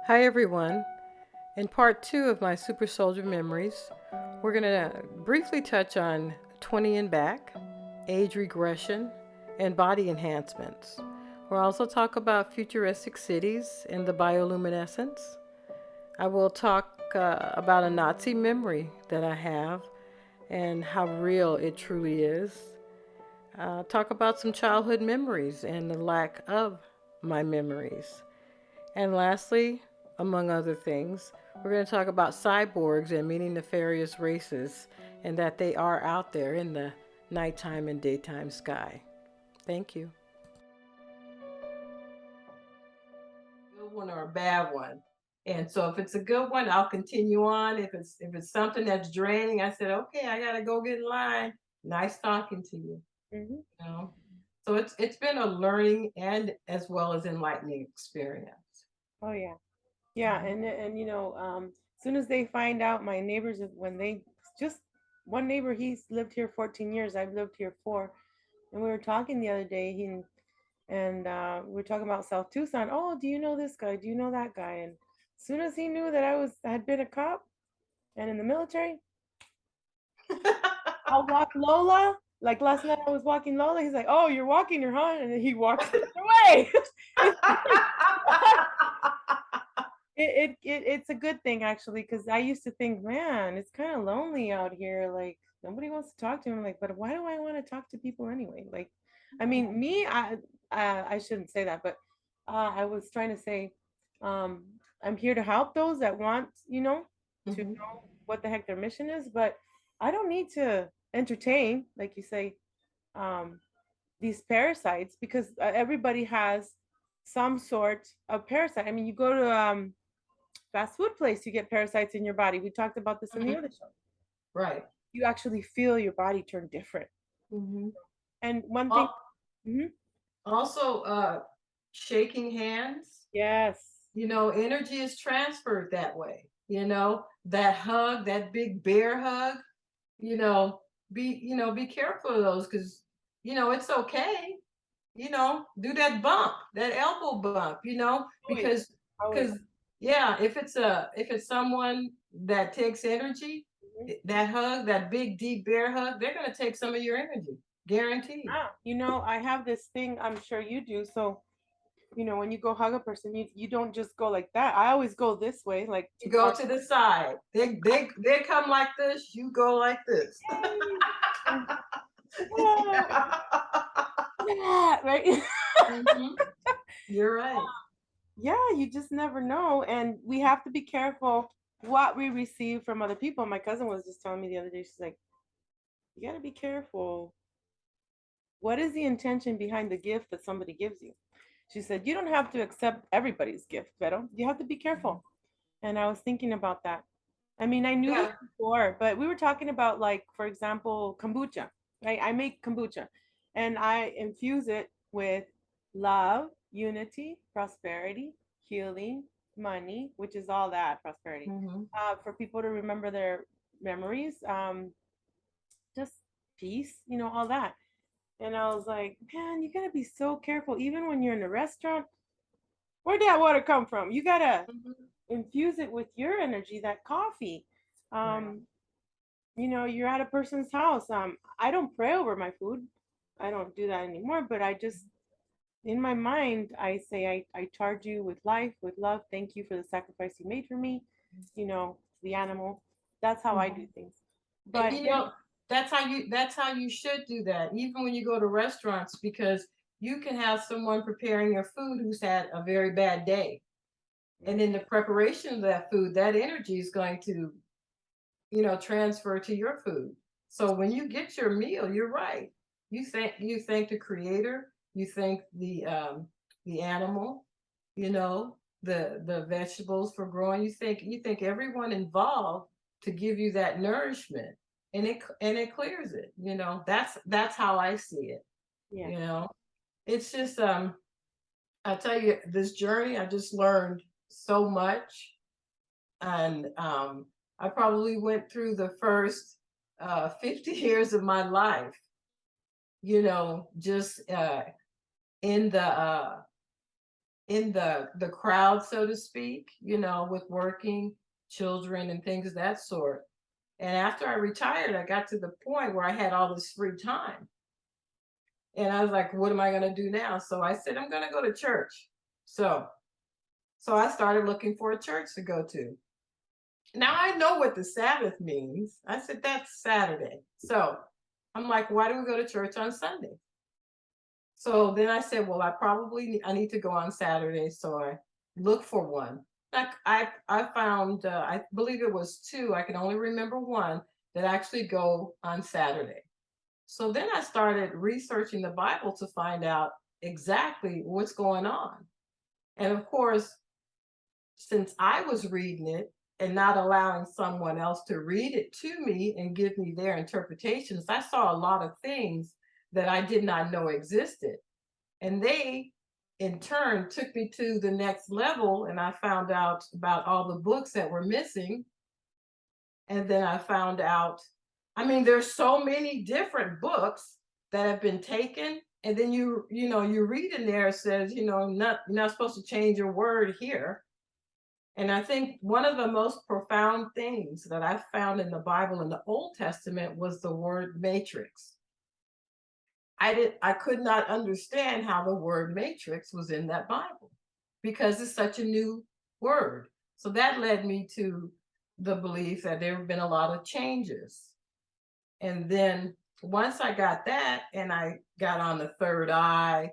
Hi everyone. In part 2 of my Super Soldier memories, we're going to briefly touch on 20 and back, age regression, and body enhancements. We'll also talk about futuristic cities and the bioluminescence. I will talk about a Nazi memory that I have and how real it truly is. Talk about some childhood memories and the lack of my memories. And lastly, among other things, we're going to talk about cyborgs and meeting nefarious races and that they are out there in the nighttime and daytime sky. Thank you. Good one or a bad one. And so if it's a good one, I'll continue on. If it's something that's draining, I said, okay, I gotta go get in line. Nice talking to you. Mm-hmm. You know? So it's been a learning and as well as enlightening experience. Oh yeah, yeah, and as soon as they find out, my neighbors, when they just one neighbor, he's lived here 14 years. I've lived here 4, and we were talking the other day. We were talking about South Tucson. Oh, do you know this guy? Do you know that guy? And as soon as he knew that had been a cop and in the military, I'll walk Lola. Like last night, I was walking Lola. He's like, "Oh, you're walking her, huh?" And then he walks away. It's it's a good thing actually, because I used to think, man, it's kind of lonely out here. Like nobody wants to talk to him. Like, but why do I want to talk to people anyway? Like, I mean, I shouldn't say that, but I was trying to say, um, I'm here to help those that want, to Mhm. know what the heck their mission is. But I don't need to entertain, like you say, um, these parasites because everybody has some sort of parasite. I mean, you go to fast food place, you get parasites in your body. We talked about this in the Mhm. other show. Right. You actually feel your body turn different. Mhm. And one thing, Al- mhm, Also, shaking hands. yes, Energy is transferred that way. That hug, that big bear hug. You know, be careful of those because it's okay. Do that bump, that elbow bump. always, always. Because yeah, if it's someone that takes energy, Mhm. that hug, that big deep bear hug, they're gonna take some of your energy, guaranteed. I have this thing. I'm sure you do. So when you go hug a person, you don't just go like that. I always go this way, like You to go part. to the side. They come like this. You go like this. And, ah, yeah, right. Mhm. You're right. Yeah, you just never know. And we have to be careful what we receive from other people. My cousin was just telling me the other day, she's like, you got to be careful. What is the intention behind the gift that somebody gives you? She said, you don't have to accept everybody's gift, Vero. You have to be careful. And I was thinking about that. I mean, I knew this Yeah. before, but we were talking about, like, for example, kombucha, right? I make kombucha and I infuse it with love, unity, prosperity, healing, money, which is all that prosperity, Hmm. for people to remember their memories, just peace, all that. And I was like, man, you gotta be so careful, even when you're in a restaurant. Where'd that water come from? You gotta Hmm. infuse it with your energy, that coffee. Right. Um, you're at a person's house. I don't pray over my food. I don't do that anymore, but I just, in my mind, I say, I charge you with life, with love. Thank you for the sacrifice you made for me, the animal. That's how I do Hmm. things. And But yeah, that's how you should do that, even when you go to restaurants, because you can have someone preparing your food who's had a very bad day. And in the preparation of that food, that energy is going to, transfer to your food. So when you get your meal, you're right. You thank the creator, you thank the animal, the vegetables for growing. You think everyone involved to give you that nourishment, and it clears it. That's how I see it. yeah. You know, it's just I tell you, this journey I just learned so much, and I probably went through the first 50 years of my life, just in the in the crowd, so to speak, with working children and things of that sort. And after I retired, I got to the point where I had all this free time. And I was like, what am I going to do now? So I said, I'm going to go to church. So I started looking for a church to go to. Now I know what the Sabbath means. I said, that's Saturday. So I'm like, why do we go to church on Sunday? So then I said, well, I need to go on Saturday. So I looked for one. Like I found, I believe it was two. I can only remember one that actually go on Saturday. So then I started researching the Bible to find out exactly what's going on. And of course, since I was reading it and not allowing someone else to read it to me and give me their interpretations, I saw a lot of things that I did not know existed. And they, in turn, took me to the next level, and I found out about all the books that were missing. And then I found out, I mean, there's so many different books that have been taken. And then you read in there, it says, you're not supposed to change your word here. And I think one of the most profound things that I found in the Bible in the Old Testament was the word matrix. I could not understand how the word matrix was in that Bible because it's such a new word. So that led me to the belief that there have been a lot of changes. And then once I got that and I got on the third eye,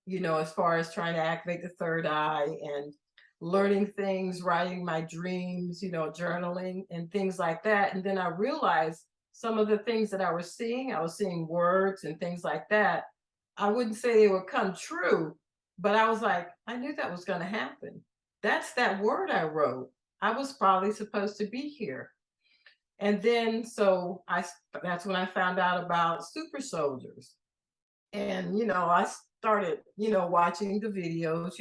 as far as trying to activate the third eye and learning things, writing my dreams, journaling and things like that. And then I realized some of the things that I was seeing words and things like that. I wouldn't say they would come true, but I was like, I knew that was going to happen. That's that word I wrote. I was probably supposed to be here. And then that's when I found out about super soldiers. And I started, watching the videos,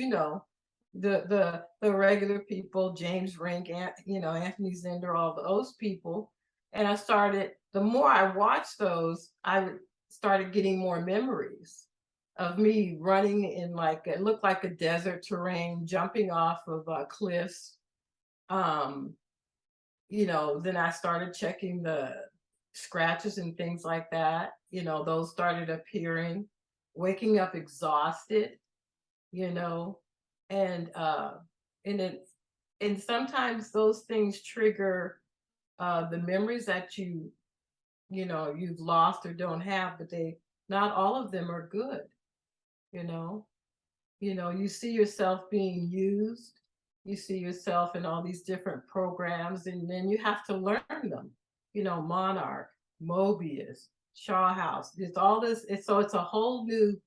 the regular people, James Rink, Anthony Zinder, all those people. And the more I watched those, I started getting more memories of me running in it looked like a desert terrain, jumping off of cliffs. Then I started checking the scratches and things like that. Those started appearing, waking up exhausted, you know, and and it and sometimes those things trigger the memories that you've lost or don't have, but not all of them are good, you know. You see yourself being used, you see yourself in all these different programs, and then you have to learn them. Monarch, Mobius, Shaw House. It's all this. It's a whole new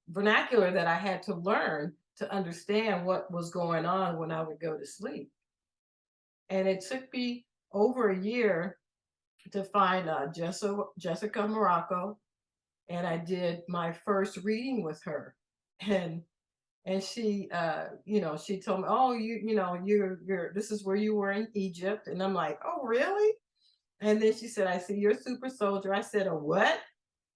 vernacular that I had to learn to understand what was going on when I would go to sleep. And it took me over a year to find Jessica Morocco, and I did my first reading with her. And she she told me, oh, you're this is where you were in Egypt. And I'm like, oh, really? And then she said, I see you're a super soldier. I said, a what?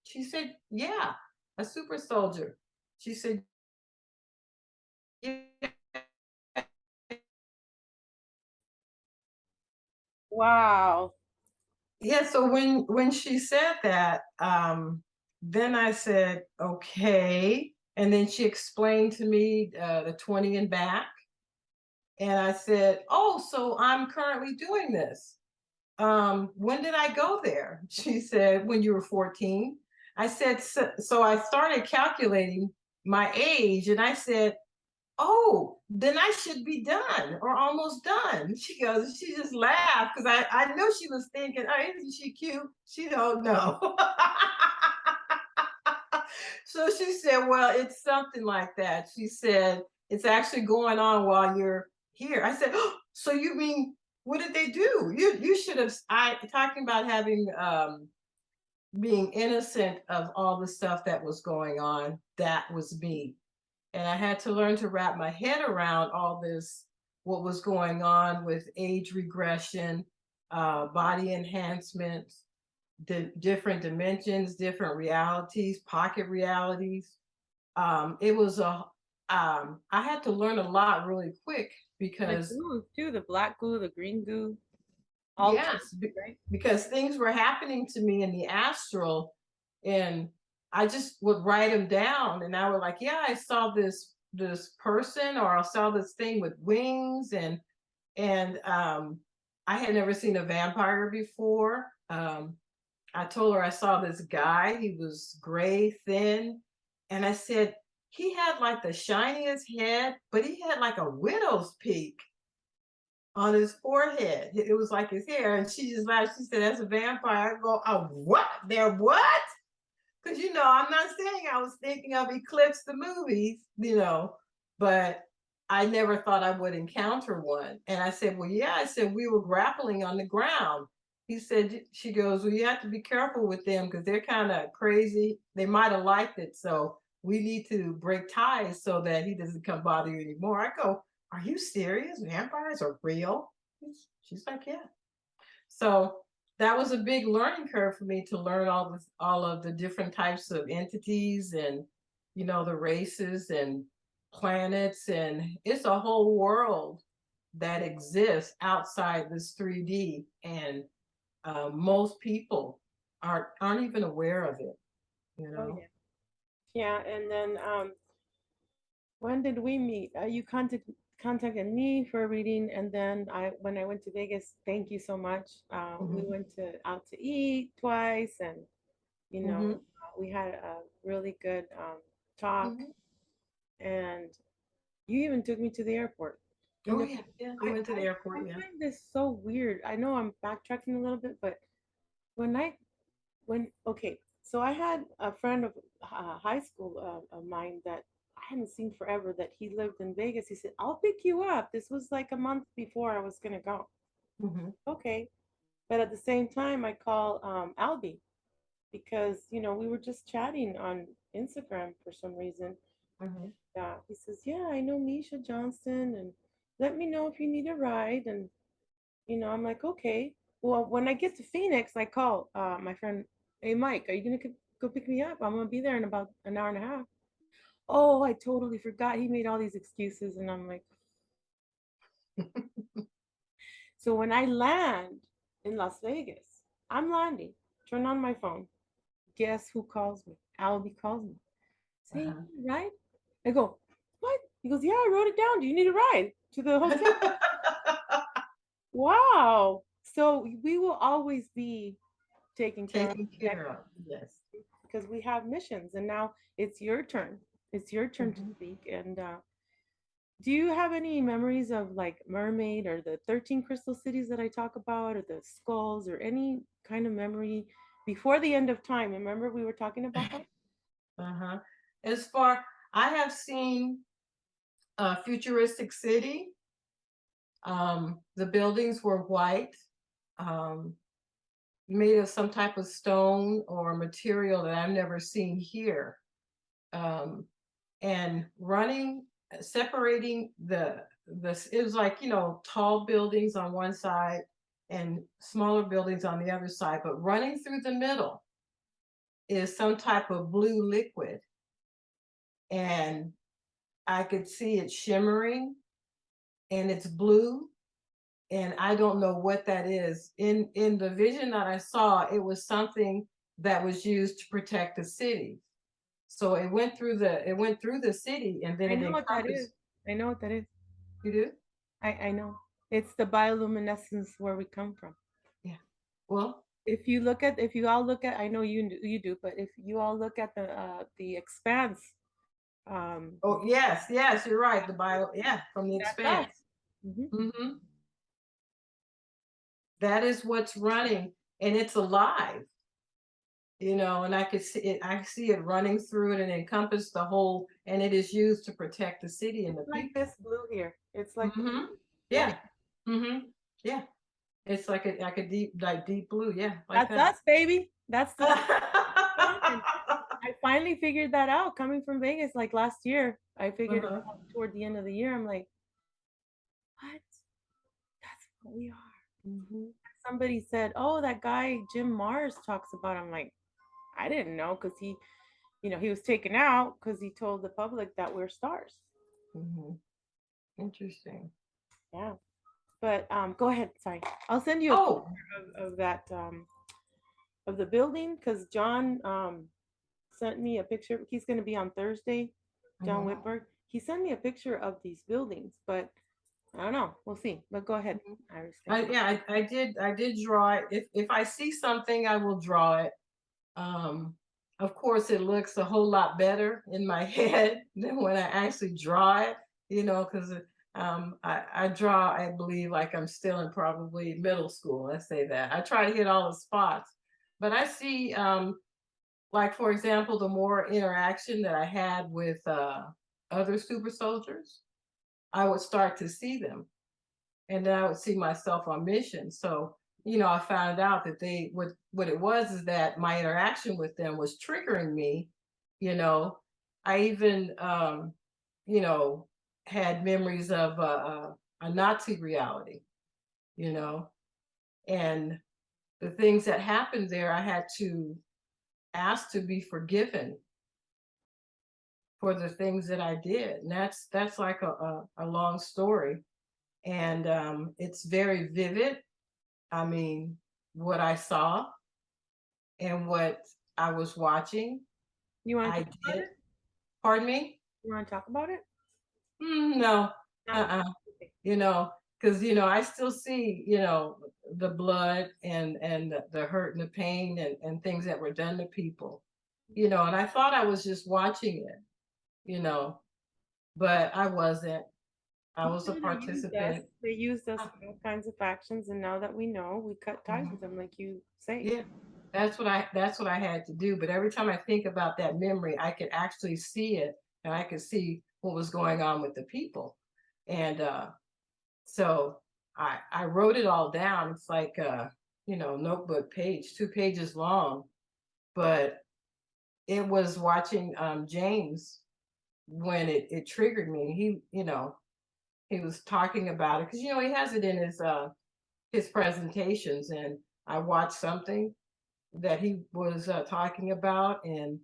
She said, yeah, a super soldier. She said, yeah. Wow. Yeah, so when she said that, then I said, okay. And then she explained to me the 20 and back. And I said, oh, so I'm currently doing this. When did I go there? She said, when you were 14. I said, so I started calculating my age, and I said, oh, then I should be done or almost done. She just laughed because I know she was thinking, oh, isn't she cute? She don't know. So she said, well, it's something like that. She said, it's actually going on while you're here. I said, oh, so you mean, what did they do? You should have, talking about having, being innocent of all the stuff that was going on. That was me. And I had to learn to wrap my head around all this, what was going on with age regression, body enhancement, the different dimensions, different realities, pocket realities. It was I had to learn a lot really quick The because glue too, the black glue, the green glue, alter, yes, right? because things were happening to me in the astral, and I just would write them down, and I would like, yeah, I saw this person, or I saw this thing with wings, and I had never seen a vampire before. I told her I saw this guy. He was gray, thin, and I said he had like the shiniest head, but he had like a widow's peak on his forehead. It was like his hair, and she just laughed. She said, "That's a vampire." I go, "Oh, what? There what?" Because I'm not saying I was thinking of Eclipse the movies, but I never thought I would encounter one. And I said, "Well, yeah." I said, "We were grappling on the ground." He said, she goes, "Well, you have to be careful with them because they're kind of crazy. They might have liked it, so we need to break ties so that he doesn't come bother you anymore." I go, "Are you serious? Vampires are real?" She's like, "Yeah." So that was a big learning curve for me to learn all of the different types of entities, and the races and planets, and it's a whole world that exists outside this 3D, and most people aren't even aware of it, you Oh know. yeah. Yeah, and then when did we meet? You contacted me for a reading, and then when I went to Vegas, thank you so much. We Hmm. went out to eat twice, and Hmm. we had a really good talk, Hmm. and you even took me to the airport. You Oh know, yeah, yeah, we I went to the I airport, yeah. find this so weird. I know I'm backtracking a little bit, but when I when okay, so I had a friend of high school of mine that I hadn't seen forever, that he lived in Vegas. He said, "I'll pick you up." This was like a month before I was gonna go. Hmm. Okay, but at the same time, I call Albie because we were just chatting on Instagram for some reason. Hmm. He says, "Yeah, I know Misha Johnston, and let me know if you need a ride." And I'm like, okay. Well, when I get to Phoenix, I call my friend, "Hey, Mike, are you gonna go pick me up? I'm gonna be there in about an hour and a half." Oh, I totally forgot. He made all these excuses, and I'm like, so when I land in Las Vegas, I'm landing. Turn on my phone. Guess who calls me? Albie calls me. Say, Uh-huh. right? I go, what? He goes, yeah, I wrote it down. Do you need a ride to the hotel? Wow. So we will always be taken care of, Taken care protected, of, yes. because we have missions, and now it's your turn. It's your turn to Hmm. speak. And do you have any memories of like Mermaid or the 13 crystal cities that I talk about, or the skulls, or any kind of memory before the end of time? Remember we were talking about that? Uh-huh. As far I have seen a futuristic city. The buildings were white, um, made of some type of stone or material that I've never seen here. Um, and running, separating it was like, tall buildings on one side and smaller buildings on the other side, but running through the middle is some type of blue liquid. And I could see it shimmering, and it's blue, and I don't know what that is. In the vision that I saw, it was something that was used to protect the city. So it went through the city, and then I it know what that is. encompassed. I know what that is. You do? I know. It's the bioluminescence where we come from. Yeah. Well, If you all look at, I know you do, but if you all look at the expanse, oh yes, yes, you're right. The bio, yeah, from the that's us. expanse. Hmm. Hmm. That is what's running, and it's alive. And I could see it. I see it running through it and encompass the whole, and it is used to protect the city and It's the like people. this blue here. It's like the Hmm. blue, right? Yeah. Hmm. Yeah. It's like a deep blue. Yeah, like That's that. us, baby. That's the and I finally figured that out coming from Vegas like last year. I figured it Uh-huh. out toward the end of the year. I'm like, what? That's what we are. Hmm. Somebody said, "Oh, that guy Jim Mars talks about." I'm like, I didn't know, because he was taken out because he told the public that we're stars. Hmm. Interesting. Yeah. But go ahead. Sorry, I'll send you a picture Oh. of that of the building because John sent me a picture. He's going to be on Thursday. John Mhm. Whitberg. He sent me a picture of these buildings, but I don't know. We'll see. But go ahead, Mhm. Iris. Thank you. Yeah, I did draw it. If I see something, I will draw it. Um, of course, it looks a whole lot better in my head than when I actually draw it, because I draw, I believe, like I'm still in probably middle school. Let's say that. I try to hit all the spots, but I see, like, for example, the more interaction that I had with other super soldiers, I would start to see them, and then I would see myself on mission. So, I found out that what it was is that my interaction with them was triggering me. You know, I even you know had memories of a Nazi reality. You know, and the things that happened there, I had to ask to be forgiven for the things that I did, and that's like a long story, and it's very vivid. I mean, what I saw and what I was watching, You want to I talk about did. it? Pardon me? You want to talk about it? No, Not uh-uh. okay. You know, because I still see, the blood and the hurt and the pain and things that were done to people. And I thought I was just watching it, you know, but I wasn't. I was a Yeah, they used us. participant. They used us Uh, for all kinds of actions, and now that we know, we cut ties with mhm. them, like you say. Yeah, that's what I had to do. But every time I think about that memory, I could actually see it, and I could see what was going on with the people. And so I wrote it all down. It's like notebook page, 2 pages long. But it was watching James when it triggered me. He was talking about it because he has it in his presentations, and I watched something that he was talking about, and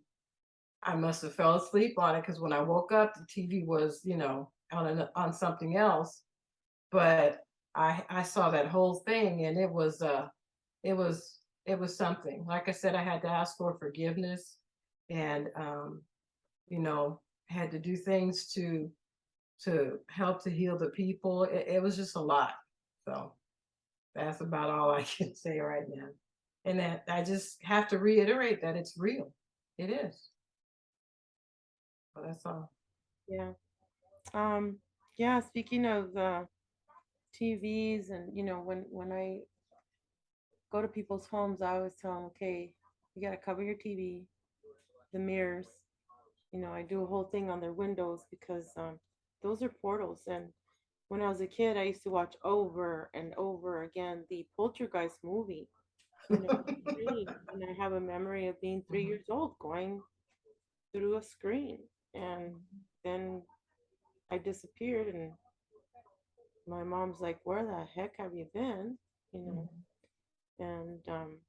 I must have fell asleep on it because when I woke up, the TV was, on something else. But I saw that whole thing, and it was it was something. Like I said, I had to ask for forgiveness, and you know, had to do things to help to heal the people. It was just a lot. So that's about all I can say right now. And that I just have to reiterate that it's real. It is. So that's all. Yeah. Um, yeah, speaking of TVs and when I go to people's homes, I always tell them, okay, you got to cover your TV, the mirrors. I do a whole thing on their windows because those are portals. And when I was a kid, I used to watch over and over again the Poltergeist movie, on the screen. And I have a memory of being 3 years old going through a screen. And then I disappeared, and my mom's like, "Where the heck have you been?" You know, Mhm. and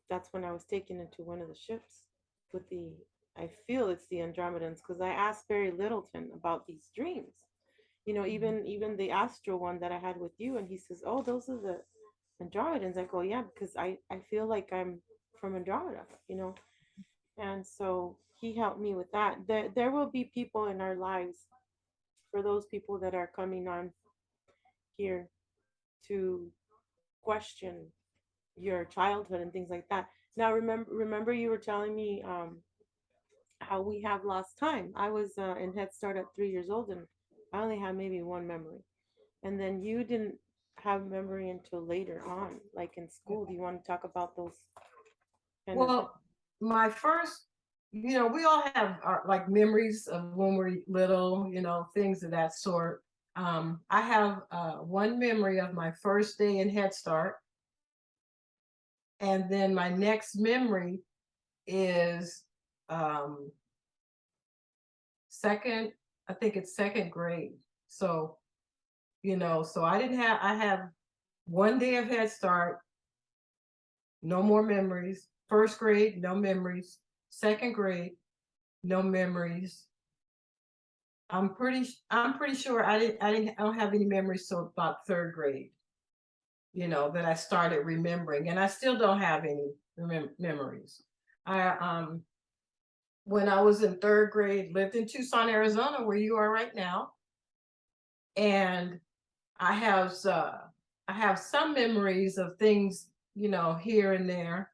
that's when I was taken into one of the ships with the. I feel it's the Andromedans because I asked Barry Littleton about these dreams. Even the astral one that I had with you, and he says, "Oh, those are the Andromedans." I go, "Yeah," because I feel like I'm from Andromeda. And so he helped me with that. There will be people in our lives for those people that are coming on here to question your childhood and things like that. Now, remember you were telling me how we have lost time. I was in Head Start at 3 years old, and I only had maybe one memory. And then you didn't have memory until later on, like in school. Do you want to talk about those kind of? Well, my first, we all have our, like, memories of when we're little, things of that sort. I have one memory of my first day in Head Start, and then my next memory is um, second, I think it's second grade. So, so I have one day of Head Start, no more memories. First grade, no memories. Second grade, no memories. I'm pretty sure I don't have any memories till about third grade, that I started remembering, and I still don't have any memories. I when I was in third grade, lived in Tucson, Arizona, where you are right now, and I have uh, I have some memories of things, here and there,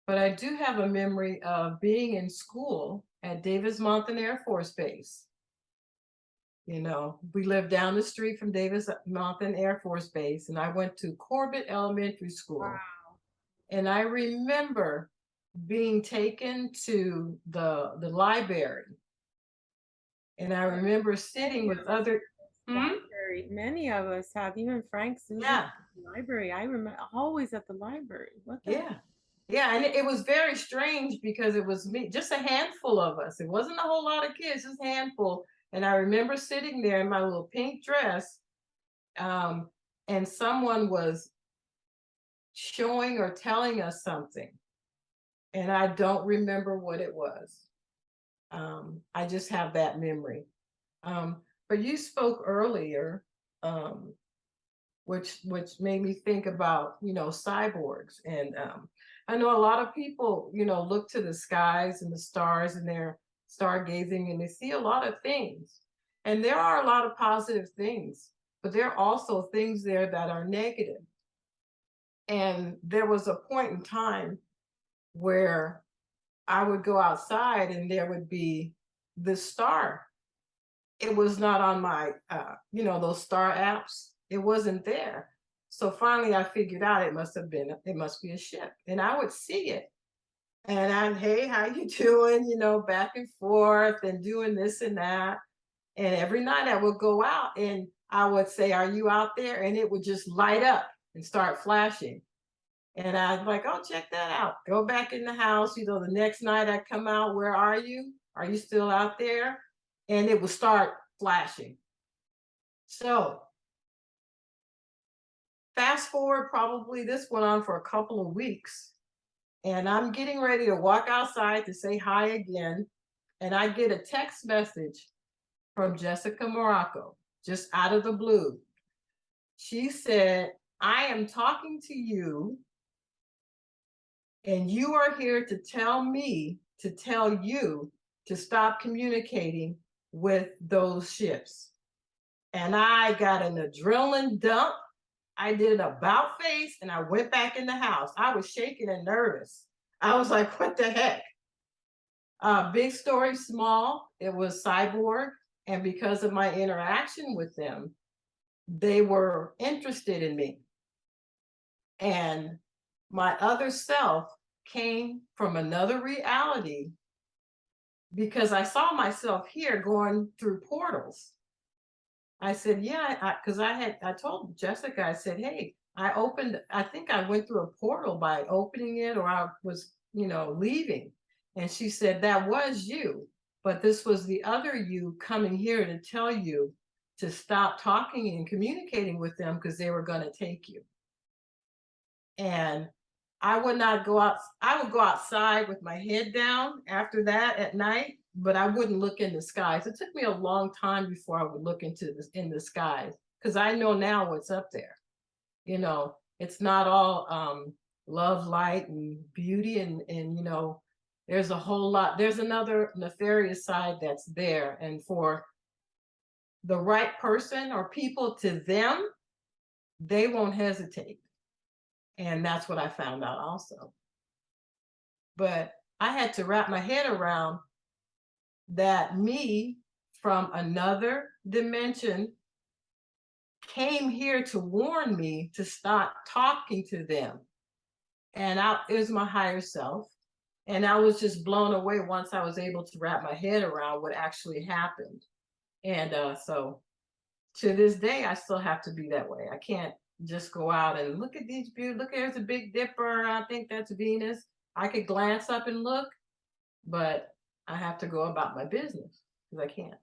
but I do have a memory of being in school at Davis Monthan Air Force Base. We lived down the street from Davis Monthan Air Force Base, and I went to Corbett Elementary School. Wow. And I remember being taken to the library. And I remember sitting with other. Library. Many of us have, even Frank, Susan, Yeah, library. I remember always at the library. What the yeah. Yeah, and it was very strange because it was me, just a handful of us. It wasn't a whole lot of kids, just a handful. And I remember sitting there in my little pink dress, um, and someone was showing or telling us something, and I don't remember what it was. I just have that memory. But you spoke earlier, um, which made me think about cyborgs, and I know a lot of people look to the skies and the stars, and they're stargazing, and they see a lot of things, and there are a lot of positive things, but there are also things there that are negative. And there was a point in time where I would go outside and there would be this star. It was not on my, those star apps. It wasn't there. So finally I figured out it must be a ship. And I would see it. And I'm, hey, how you doing? Back and forth and doing this and that. And every night I would go out and I would say, are you out there? And it would just light up and start flashing. And I was like, oh, check that out. Go back in the house. The next night I come out, where are you? Are you still out there? And it would start flashing. So fast forward, probably this went on for a couple of weeks. And I'm getting ready to walk outside to say hi again. And I get a text message from Jessica Morocco, just out of the blue. She said, I am talking to you, and you are here to tell me to tell you to stop communicating with those ships. And I got an adrenaline dump. I did an about face and I went back in the house. I was shaking and nervous. I was like, what the heck? Big story, small. It was Cyborg. And because of my interaction with them, they were interested in me. And my other self came from another reality because I saw myself here going through portals. I said, yeah, because I told Jessica, I said, hey, I think I went through a portal by opening it, or I was, leaving. And she said, that was you, but this was the other you coming here to tell you to stop talking and communicating with them because they were going to take you. And I would not go out. I would go outside with my head down after that at night, but I wouldn't look in the skies. It took me a long time before I would look in the skies, because I know now what's up there. It's not all love, light, and beauty, and there's a whole lot. There's another nefarious side that's there, and for the right person or people to them, they won't hesitate. And that's what I found out also. But I had to wrap my head around that me from another dimension came here to warn me to stop talking to them. And it was my higher self. And I was just blown away once I was able to wrap my head around what actually happened. And so to this day, I still have to be that way. I can't just go out and look at these beautiful, look, there's a Big Dipper. I think that's Venus. I could glance up and look, but I have to go about my business because I can't.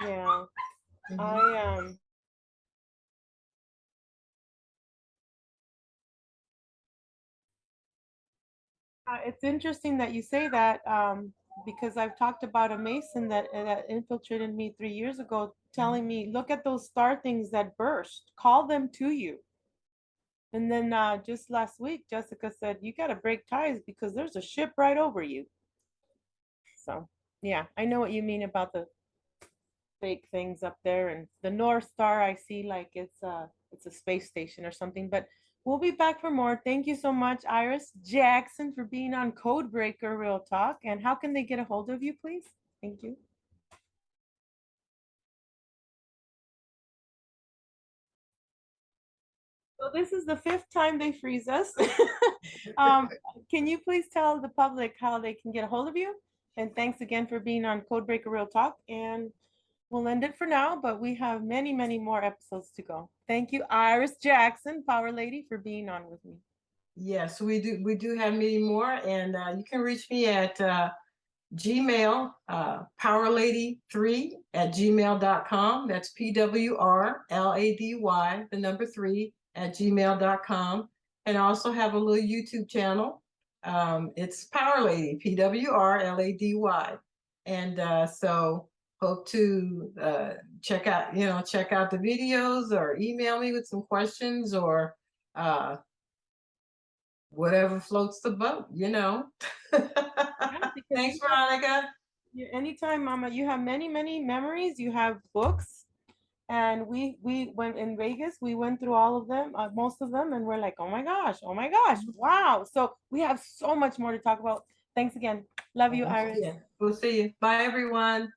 Yeah. It's interesting that you say that. because I've talked about a Mason that infiltrated me 3 years ago, telling me, look at those star things that burst, call them to you. And then just last week, Jessica said, you got to break ties because there's a ship right over you. So, yeah, I know what you mean about the fake things up there, and the North Star I see like it's a space station or something. But we'll be back for more. Thank you so much, Iris Jackson, for being on Codebreaker Real Talk. And how can they get a hold of you, please? Thank you. So this is the fifth time they freeze us. Can you please tell the public how they can get a hold of you? And thanks again for being on Codebreaker Real Talk. And we'll end it for now, but we have many, many more episodes to go. Thank you, Iris Jackson, Power Lady, for being on with me. Yes, we do. We do have many more, and you can reach me at Gmail, powerlady3@gmail.com. That's PWRLADY, the number 3 @gmail.com. And I also have a little YouTube channel. It's Power Lady, PWRLADY. And so hope to check out the videos, or email me with some questions, or whatever floats the boat, Thanks, Veronica. Anytime, Mama. You have many, many memories. You have books, and we went in Vegas. We went through all of them, most of them, and we're like, oh my gosh, wow. So we have so much more to talk about. Thanks again. Love you, Iris. Yeah. We'll see you. Bye, everyone.